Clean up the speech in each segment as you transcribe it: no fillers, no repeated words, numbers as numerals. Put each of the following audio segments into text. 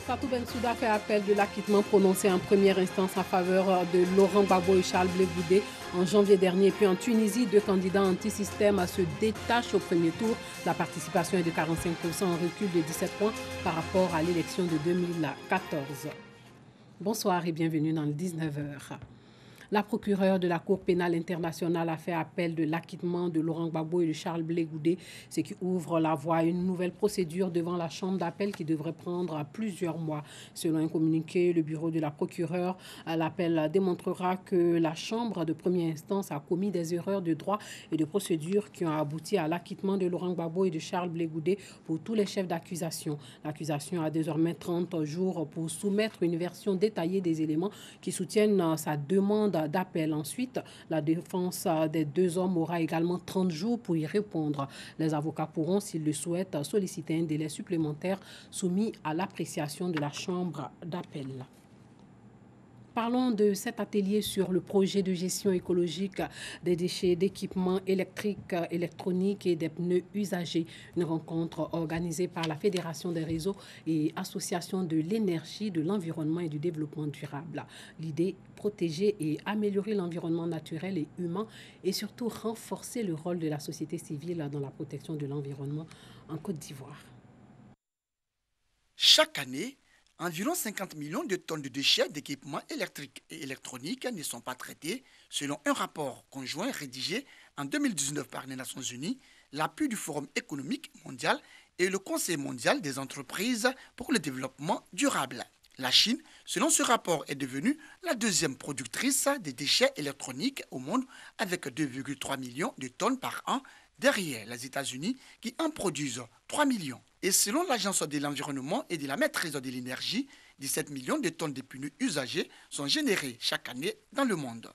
Fatou Bensouda fait appel de l'acquittement prononcé en première instance en faveur de Laurent Gbagbo et Charles Blé Goudé en janvier dernier. Et puis en Tunisie, 2 candidats anti-système se détachent au premier tour. La participation est de 45%, en recul de 17 points par rapport à l'élection de 2014. Bonsoir et bienvenue dans le 19h. La procureure de la Cour pénale internationale a fait appel de l'acquittement de Laurent Gbagbo et de Charles Blé Goudé, ce qui ouvre la voie à une nouvelle procédure devant la chambre d'appel qui devrait prendre plusieurs mois. Selon un communiqué, le bureau de la procureure, l'appel démontrera que la chambre de première instance a commis des erreurs de droit et de procédure qui ont abouti à l'acquittement de Laurent Gbagbo et de Charles Blé Goudé pour tous les chefs d'accusation. L'accusation a désormais 30 jours pour soumettre une version détaillée des éléments qui soutiennent sa demande d'appel. Ensuite, la défense des 2 hommes aura également 30 jours pour y répondre. Les avocats pourront, s'ils le souhaitent, solliciter un délai supplémentaire soumis à l'appréciation de la chambre d'appel. Parlons de cet atelier sur le projet de gestion écologique des déchets d'équipements électriques, électroniques et des pneus usagés. Une rencontre organisée par la Fédération des réseaux et associations de l'énergie, de l'environnement et du développement durable. L'idée, protéger et améliorer l'environnement naturel et humain et surtout renforcer le rôle de la société civile dans la protection de l'environnement en Côte d'Ivoire. Chaque année, environ 50 millions de tonnes de déchets d'équipements électriques et électroniques ne sont pas traités, selon un rapport conjoint rédigé en 2019 par les Nations Unies, l'appui du Forum économique mondial et le Conseil mondial des entreprises pour le développement durable. La Chine, selon ce rapport, est devenue la 2e productrice des déchets électroniques au monde avec 2,3 millions de tonnes par an, derrière les États-Unis qui en produisent 3 millions. Et selon l'Agence de l'environnement et de la maîtrise de l'énergie, 17 millions de tonnes de pneus usagés sont générés chaque année dans le monde.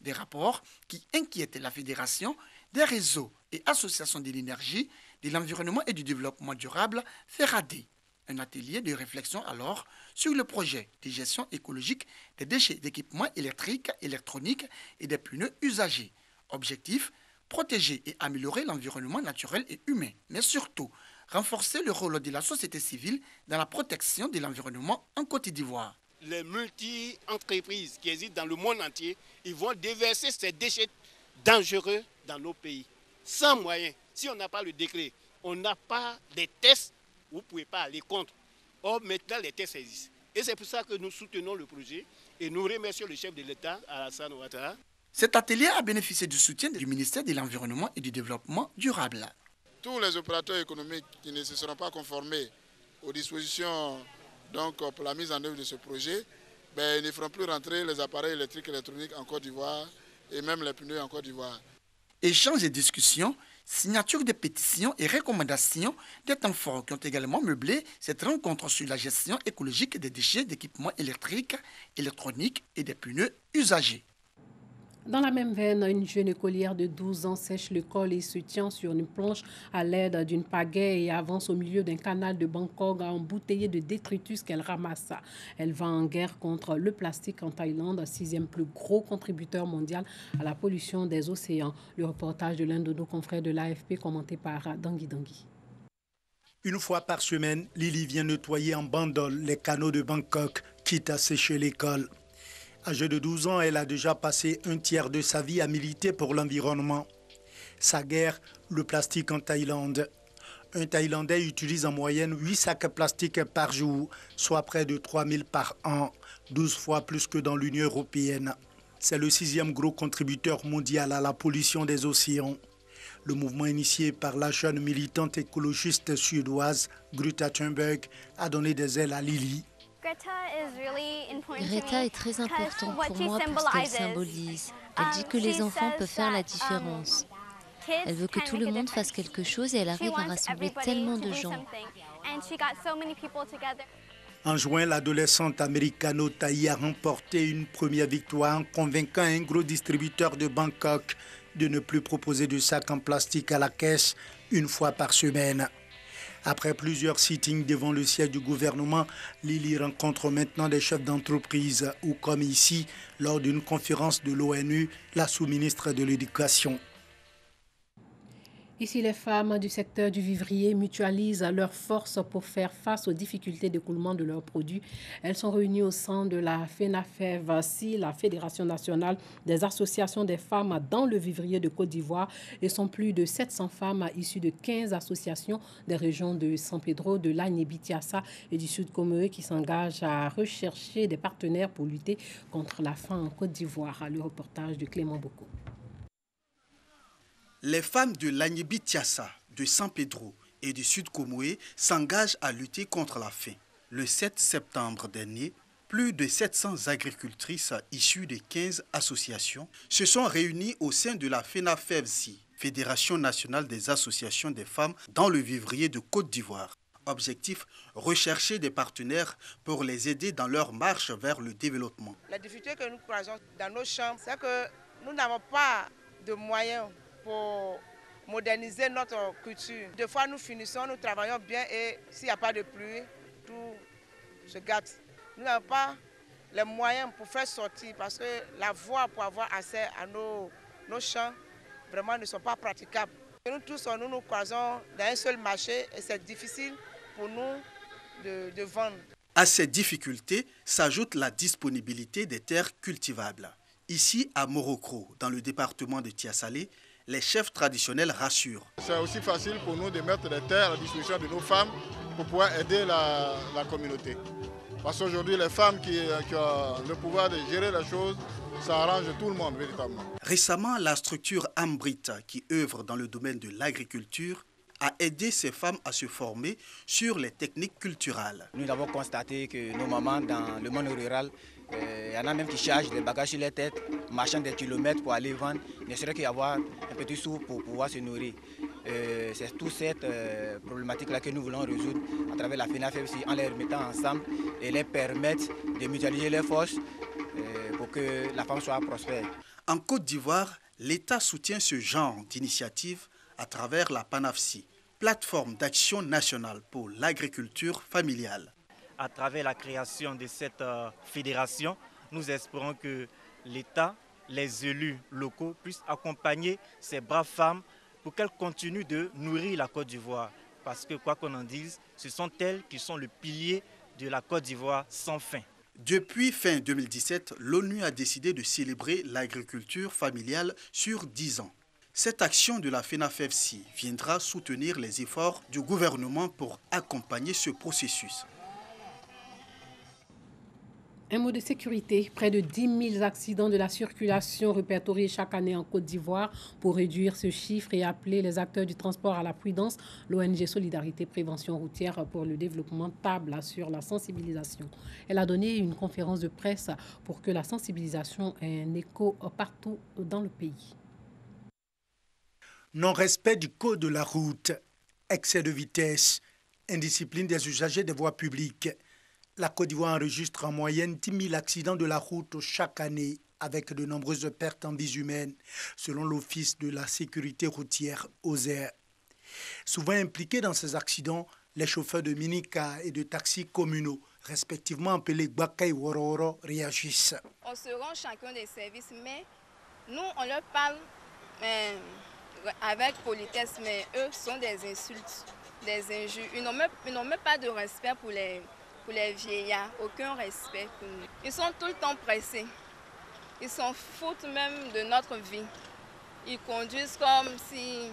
Des rapports qui inquiètent la Fédération des réseaux et associations de l'énergie, de l'environnement et du développement durable, FERADE. Un atelier de réflexion alors sur le projet de gestion écologique des déchets d'équipements électriques, électroniques et des pneus usagés. Objectif, protéger et améliorer l'environnement naturel et humain, mais surtout renforcer le rôle de la société civile dans la protection de l'environnement en Côte d'Ivoire. Les multi-entreprises qui existent dans le monde entier, ils vont déverser ces déchets dangereux dans nos pays, sans moyens. Si on n'a pas le décret, on n'a pas des tests, vous ne pouvez pas aller contre. Or, maintenant, les tests existent. Et c'est pour ça que nous soutenons le projet et nous remercions le chef de l'État, Alassane Ouattara. Cet atelier a bénéficié du soutien du ministère de l'Environnement et du Développement durable. Tous les opérateurs économiques qui ne se seront pas conformés aux dispositions pour la mise en œuvre de ce projet, ils ne feront plus rentrer les appareils électriques et électroniques en Côte d'Ivoire et même les pneus en Côte d'Ivoire. Échanges et discussions, signatures de pétitions et recommandations des temps forts qui ont également meublé cette rencontre sur la gestion écologique des déchets d'équipements électriques, électroniques et des pneus usagés. Dans la même veine, une jeune écolière de 12 ans sèche le col et se tient sur une planche à l'aide d'une pagaie et avance au milieu d'un canal de Bangkok embouteillé de détritus qu'elle ramassa. Elle va en guerre contre le plastique en Thaïlande, 6e plus gros contributeur mondial à la pollution des océans. Le reportage de l'un de nos confrères de l'AFP commenté par Dangui Dangui. Une fois par semaine, Lily vient nettoyer en bandole les canaux de Bangkok, quitte à sécher l'école. Âgée de 12 ans, elle a déjà passé un tiers de sa vie à militer pour l'environnement. Sa guerre, le plastique en Thaïlande. Un Thaïlandais utilise en moyenne 8 sacs plastiques par jour, soit près de 3000 par an, 12 fois plus que dans l'Union européenne. C'est le 6e gros contributeur mondial à la pollution des océans. Le mouvement initié par la jeune militante écologiste suédoise Greta Thunberg a donné des ailes à Lily. Greta est très importante pour moi pour ce qu'elle symbolise. Elle dit que les enfants peuvent faire la différence. Elle veut que tout le monde fasse quelque chose et elle arrive à rassembler tellement de gens. En juin, l'adolescente américano-thaï a remporté une première victoire en convainquant un gros distributeur de Bangkok de ne plus proposer de sacs en plastique à la caisse une fois par semaine. Après plusieurs sittings devant le siège du gouvernement, Lily rencontre maintenant des chefs d'entreprise ou, comme ici, lors d'une conférence de l'ONU, la sous-ministre de l'Éducation. Ici, les femmes du secteur du vivrier mutualisent leurs forces pour faire face aux difficultés d'écoulement de leurs produits. Elles sont réunies au sein de la FENAFEV-SI, la Fédération nationale des associations des femmes dans le vivrier de Côte d'Ivoire, et sont plus de 700 femmes issues de 15 associations des régions de San Pedro, de l'Agné-Bitiassa et du Sud Comoé qui s'engagent à rechercher des partenaires pour lutter contre la faim en Côte d'Ivoire. Le reportage de Clément Boko. Les femmes de l'Agné-Bitiassa, de San Pedro et du Sud Comoé s'engagent à lutter contre la faim. Le 7 septembre dernier, plus de 700 agricultrices issues de 15 associations se sont réunies au sein de la FENAFEV-SI, Fédération nationale des associations des femmes dans le vivrier de Côte d'Ivoire. Objectif, rechercher des partenaires pour les aider dans leur marche vers le développement. La difficulté que nous croisons dans nos champs, c'est que nous n'avons pas de moyens pour moderniser notre culture. Des fois, nous finissons, nous travaillons bien et s'il n'y a pas de pluie, tout se gâte. Nous n'avons pas les moyens pour faire sortir parce que la voie pour avoir accès à nos champs vraiment ne sont pas praticables. Nous tous, nous nous croisons dans un seul marché et c'est difficile pour nous de vendre. À ces difficultés s'ajoute la disponibilité des terres cultivables. Ici, à Morocco, dans le département de Tiassalé, les chefs traditionnels rassurent. C'est aussi facile pour nous de mettre des terres à la disposition de nos femmes pour pouvoir aider la communauté. Parce qu'aujourd'hui, les femmes qui ont le pouvoir de gérer les choses, ça arrange tout le monde véritablement. Récemment, la structure Ambrita, qui œuvre dans le domaine de l'agriculture, a aidé ces femmes à se former sur les techniques culturelles. Nous avons constaté que nos mamans dans le monde rural, il y en a même qui chargent des bagages sur les têtes, marchant des kilomètres pour aller vendre, ne serait qu'y avoir un petit sou pour pouvoir se nourrir. C'est toute cette problématique-là que nous voulons résoudre à travers la FENAFEV en les remettant ensemble et les permettre de mutualiser leurs forces pour que la femme soit prospère. En Côte d'Ivoire, l'État soutient ce genre d'initiative à travers la PANAFSI, plateforme d'action nationale pour l'agriculture familiale. À travers la création de cette fédération, nous espérons que l'État, les élus locaux puissent accompagner ces braves femmes pour qu'elles continuent de nourrir la Côte d'Ivoire. Parce que quoi qu'on en dise, ce sont elles qui sont le pilier de la Côte d'Ivoire sans fin. Depuis fin 2017, l'ONU a décidé de célébrer l'agriculture familiale sur 10 ans. Cette action de la FENAFEV-SI viendra soutenir les efforts du gouvernement pour accompagner ce processus. Un mot de sécurité, près de 10 000 accidents de la circulation répertoriés chaque année en Côte d'Ivoire. Pour réduire ce chiffre et appeler les acteurs du transport à la prudence, l'ONG Solidarité Prévention Routière pour le Développement table sur la sensibilisation. Elle a donné une conférence de presse pour que la sensibilisation ait un écho partout dans le pays. Non-respect du code de la route, excès de vitesse, indiscipline des usagers des voies publiques. La Côte d'Ivoire enregistre en moyenne 10 000 accidents de la route chaque année, avec de nombreuses pertes en vies humaines, selon l'Office de la sécurité routière OSER. Souvent impliqués dans ces accidents, les chauffeurs de mini-cars et de taxis communaux, respectivement appelés Gbaka et Wororo, réagissent. On se rend chacun des services, mais nous, on leur parle avec politesse, mais eux sont des insultes, des injures. Ils n'ont même pas de respect pour les vieillards, aucun respect pour nous. Ils sont tout le temps pressés. Ils s'en foutent même de notre vie. Ils conduisent comme si...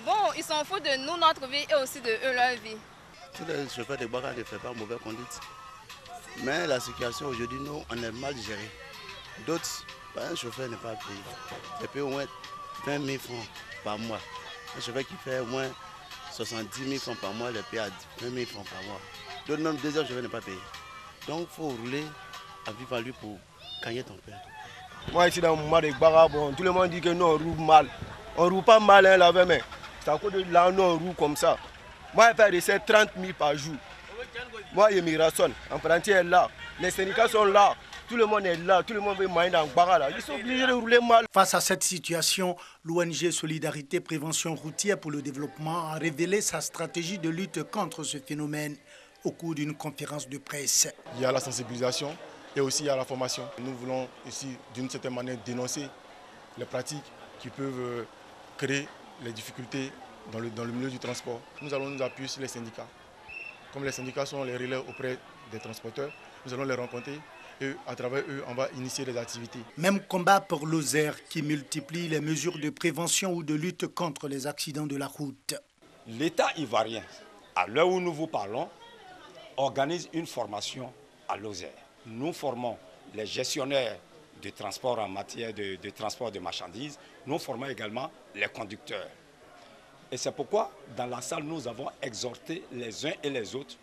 Bon, ils s'en foutent de nous, notre vie, et aussi de eux, leur vie. Tous les chauffeurs de Gbaka ne font pas mauvaise conduite. Mais la situation aujourd'hui, nous, on est mal géré. D'autres, un chauffeur n'est pas payé. Il paye au moins 20 000 francs par mois. Un chauffeur qui fait au moins 70 000 francs par mois, il paye à 20 000 francs par mois. D'autres même 2 heures, je ne pas payer. Donc il faut rouler à vivre à lui pour gagner ton père. Moi ici dans mon moment de Gbaka, bon, tout le monde dit que nous on roule mal. On ne roule pas mal hein, la veille, mais c'est à cause de là nous on roule comme ça. Moi je fais des 30 000 par jour. Moi immigration, apprenti est là, les syndicats sont là, tout le monde est là, tout le monde veut moyen dans Gbaka là. Ils sont obligés de rouler mal. Face à cette situation, l'ONG Solidarité Prévention Routière pour le Développement a révélé sa stratégie de lutte contre ce phénomène au cours d'une conférence de presse. Il y a la sensibilisation et aussi il y a la formation. Nous voulons ici d'une certaine manière dénoncer les pratiques qui peuvent créer les difficultés dans le milieu du transport. Nous allons nous appuyer sur les syndicats. Comme les syndicats sont les relais auprès des transporteurs, nous allons les rencontrer et à travers eux, on va initier des activités. Même combat pour Lozère qui multiplie les mesures de prévention ou de lutte contre les accidents de la route. L'État ivoirien, à l'heure où nous vous parlons, organise une formation à Lozère. Nous formons les gestionnaires de transport en matière de transport de marchandises. Nous formons également les conducteurs. Et c'est pourquoi, dans la salle, nous avons exhorté les uns et les autres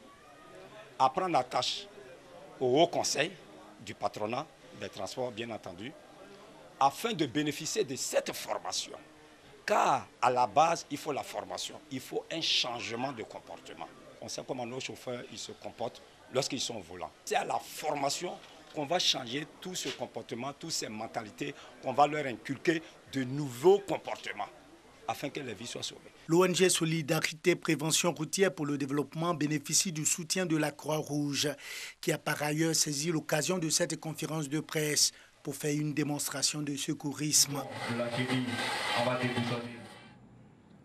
à prendre la tâche au Haut Conseil du patronat des transports, bien entendu, afin de bénéficier de cette formation. Car à la base, il faut la formation, il faut un changement de comportement. On sait comment nos chauffeurs ils se comportent lorsqu'ils sont au volant. C'est à la formation qu'on va changer tout ce comportement, toutes ces mentalités, qu'on va leur inculquer de nouveaux comportements afin que les vies soient sauvées. L'ONG Solidarité Prévention Routière pour le Développement bénéficie du soutien de la Croix-Rouge, qui a par ailleurs saisi l'occasion de cette conférence de presse pour faire une démonstration de secourisme.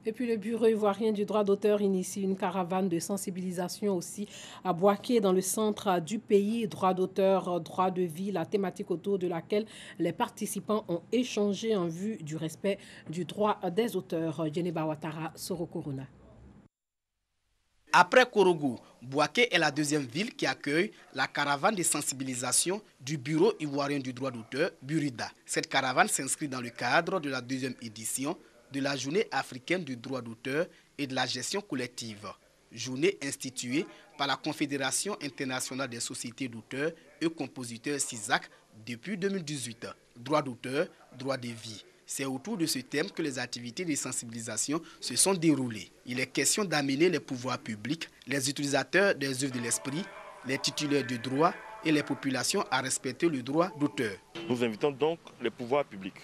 Et puis le Bureau ivoirien du droit d'auteur initie une caravane de sensibilisation aussi à Bouaké dans le centre du pays. Droit d'auteur, droit de vie, la thématique autour de laquelle les participants ont échangé en vue du respect du droit des auteurs. Djeneba Ouattara, Soro Corona. Après Korogo, Bouaké est la deuxième ville qui accueille la caravane de sensibilisation du Bureau ivoirien du droit d'auteur, Burida. Cette caravane s'inscrit dans le cadre de la deuxième édition de la Journée africaine du droit d'auteur et de la gestion collective, journée instituée par la Confédération internationale des sociétés d'auteurs et compositeurs CISAC depuis 2018. Droit d'auteur, droit de vie. C'est autour de ce thème que les activités de sensibilisation se sont déroulées. Il est question d'amener les pouvoirs publics, les utilisateurs des œuvres de l'esprit, les titulaires de droit et les populations à respecter le droit d'auteur. Nous invitons donc les pouvoirs publics,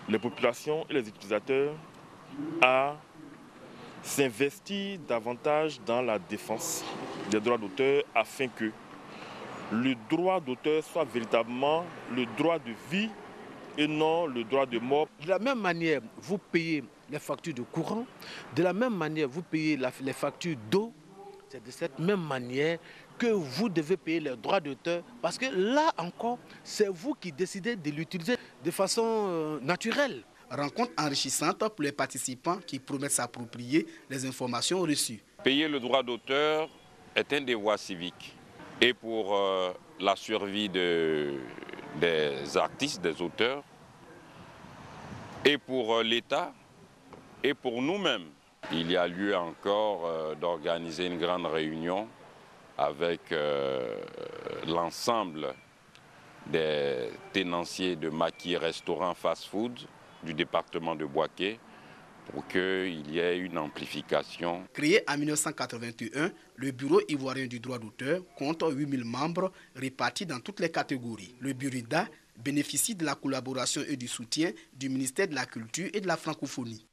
les populations et les utilisateurs à s'investir davantage dans la défense des droits d'auteur afin que le droit d'auteur soit véritablement le droit de vie et non le droit de mort. De la même manière, vous payez les factures de courant, de la même manière, vous payez les factures d'eau. C'est de cette même manière que vous devez payer les droits d'auteur, parce que là encore, c'est vous qui décidez de l'utiliser de façon naturelle. Rencontre enrichissante pour les participants qui promettent s'approprier les informations reçues. Payer le droit d'auteur est un devoir civique. Et pour la survie des artistes, des auteurs, et pour l'État, et pour nous-mêmes. Il y a lieu encore d'organiser une grande réunion avec l'ensemble des tenanciers de maquis restaurants fast-food du département de Bouaké pour qu'il y ait une amplification. Créé en 1981, le Bureau ivoirien du droit d'auteur compte 8000 membres répartis dans toutes les catégories. Le Burida bénéficie de la collaboration et du soutien du ministère de la Culture et de la Francophonie.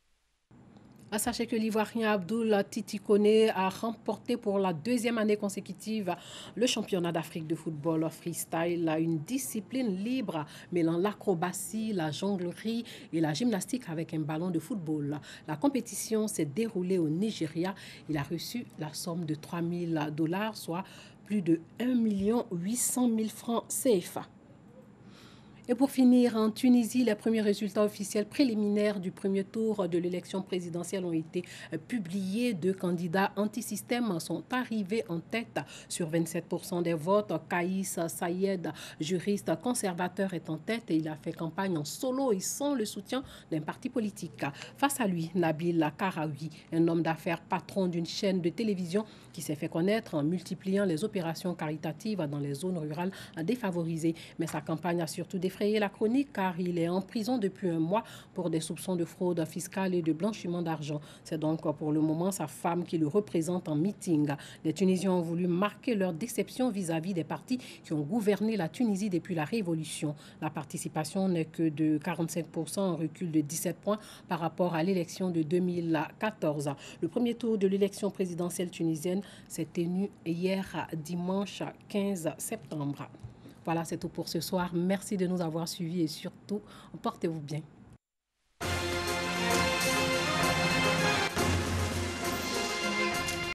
Sachez que l'Ivoirien Abdoul Titikone a remporté pour la deuxième année consécutive le championnat d'Afrique de football freestyle, une discipline libre mêlant l'acrobatie, la jonglerie et la gymnastique avec un ballon de football. La compétition s'est déroulée au Nigeria. Il a reçu la somme de $3000, soit plus de 1 800 000 francs CFA. Et pour finir, en Tunisie, les premiers résultats officiels préliminaires du premier tour de l'élection présidentielle ont été publiés. 2 candidats anti-système sont arrivés en tête sur 27% des votes. Kaïs Sayed, juriste conservateur, est en tête et il a fait campagne en solo et sans le soutien d'un parti politique. Face à lui, Nabil Karaoui, un homme d'affaires patron d'une chaîne de télévision qui s'est fait connaître en multipliant les opérations caritatives dans les zones rurales défavorisées. Mais sa campagne a surtout défrayé la chronique car il est en prison depuis 1 mois pour des soupçons de fraude fiscale et de blanchiment d'argent. C'est donc pour le moment sa femme qui le représente en meeting. Les Tunisiens ont voulu marquer leur déception vis-à-vis des partis qui ont gouverné la Tunisie depuis la Révolution. La participation n'est que de 45%, un recul de 17 points par rapport à l'élection de 2014. Le premier tour de l'élection présidentielle tunisienne s'est tenu hier dimanche 15 septembre. Voilà, c'est tout pour ce soir. Merci de nous avoir suivis et surtout, portez-vous bien.